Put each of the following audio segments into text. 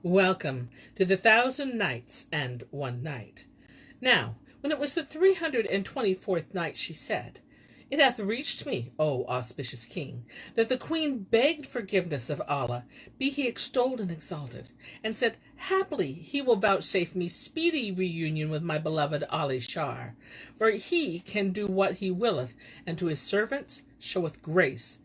Welcome to the 1000 Nights and 1 Night. Now, when it was the 324th night, she said, It hath reached me, O auspicious king, that the queen begged forgiveness of Allah, be he extolled and exalted, and said, Happily he will vouchsafe me speedy reunion with my beloved Ali Shar, for he can do what he willeth, and to his servants showeth grace,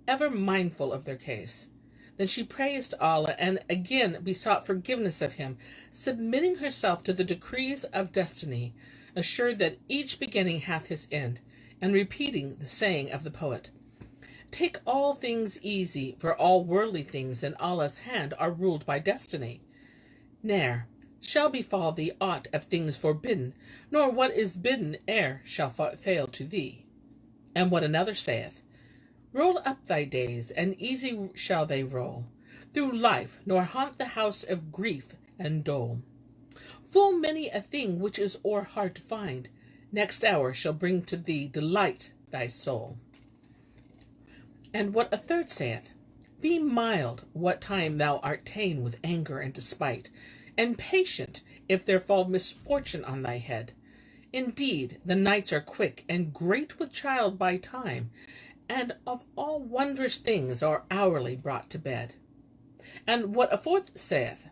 ever mindful of their case. Then she praised Allah and again besought forgiveness of him, submitting herself to the decrees of destiny, assured that each beginning hath his end, and repeating the saying of the poet, Take all things easy, for all worldly things in Allah's hand are ruled by destiny. Ne'er shall befall thee aught of things forbidden, nor what is bidden e'er shall fail to thee. And what another saith, Roll up thy days, and easy shall they roll through life, nor haunt the house of grief and dole. Full many a thing which is o'er hard to find, next hour shall bring to thee delight thy soul. And what a third saith, Be mild what time thou art ta'en with anger and despite, and patient if there fall misfortune on thy head. Indeed, the nights are quick, and great with child by time, and of all wondrous things are hourly brought to bed. And what a fourth saith,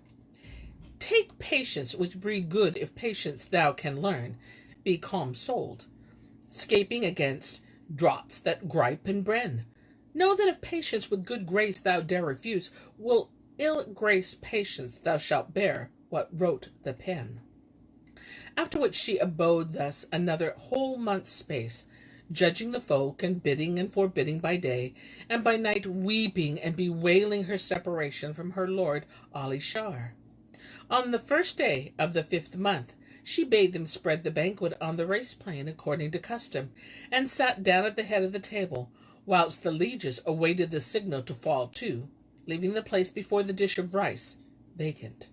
Take patience which breed good, if patience thou can learn, be calm-souled, scaping against draughts that gripe and bren. Know that if patience with good grace thou dare refuse, will ill grace patience thou shalt bear what wrote the pen. After which she abode thus another whole month's space, judging the folk, and bidding and forbidding by day, and by night weeping and bewailing her separation from her lord Ali Shar. On the first day of the 5th month, she bade them spread the banquet on the race plain according to custom, and sat down at the head of the table, whilst the lieges awaited the signal to fall to, leaving the place before the dish of rice vacant.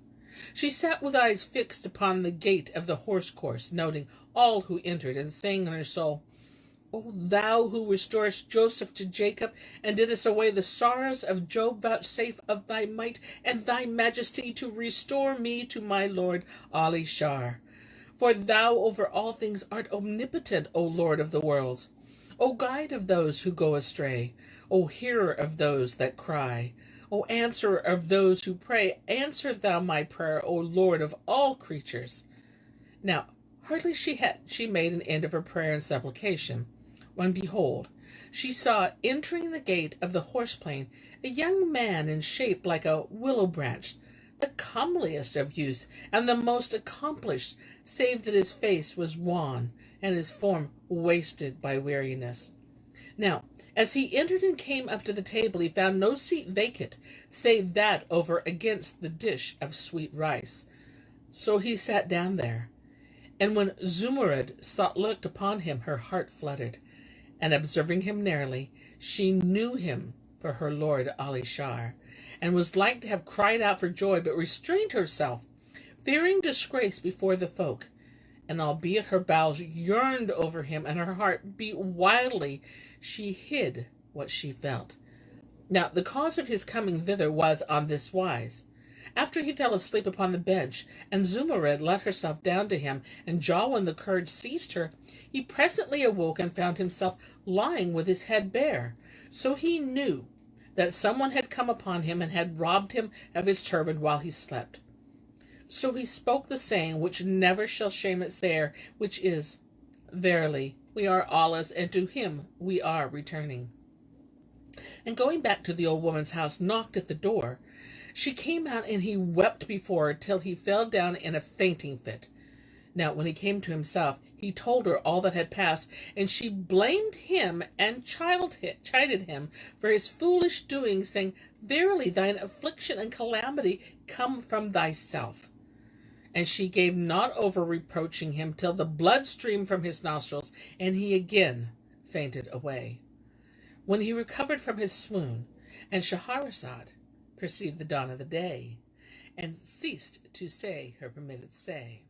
She sat with eyes fixed upon the gate of the horse course, noting all who entered, and saying in her soul, O thou who restorest Joseph to Jacob, and didst away the sorrows of Job, vouchsafe of thy might and thy majesty to restore me to my lord Ali Shar. For thou over all things art omnipotent, O Lord of the worlds, O guide of those who go astray, O hearer of those that cry, O answerer of those who pray, answer thou my prayer, O Lord of all creatures. Now, hardly had she made an end of her prayer and supplication, when behold, she saw entering the gate of the horse plain a young man in shape like a willow branch, the comeliest of youths, and the most accomplished, save that his face was wan, and his form wasted by weariness. Now, as he entered and came up to the table, he found no seat vacant, save that over against the dish of sweet rice. So he sat down there. And when Zummurrud looked upon him, her heart fluttered, and observing him narrowly, she knew him for her lord Ali Shar, and was like to have cried out for joy, but restrained herself, fearing disgrace before the folk. And albeit her bowels yearned over him, and her heart beat wildly, she hid what she felt. Now the cause of his coming thither was on this wise. After he fell asleep upon the bench, and Zummurrud let herself down to him, and when the courage seized her, he presently awoke and found himself lying with his head bare. So he knew that someone had come upon him and had robbed him of his turban while he slept. So he spoke the saying which never shall shame its sayer, which is, Verily, we are Allah's, and to him we are returning. And going back to the old woman's house, knocked at the door. She came out, and he wept before her till he fell down in a fainting fit. Now when he came to himself, he told her all that had passed, and she blamed him and chided him for his foolish doing, saying, Verily thine affliction and calamity come from thyself. And she gave not over reproaching him till the blood streamed from his nostrils, and he again fainted away. When he recovered from his swoon, and Shahrazad perceived the dawn of the day, and ceased to say her permitted say.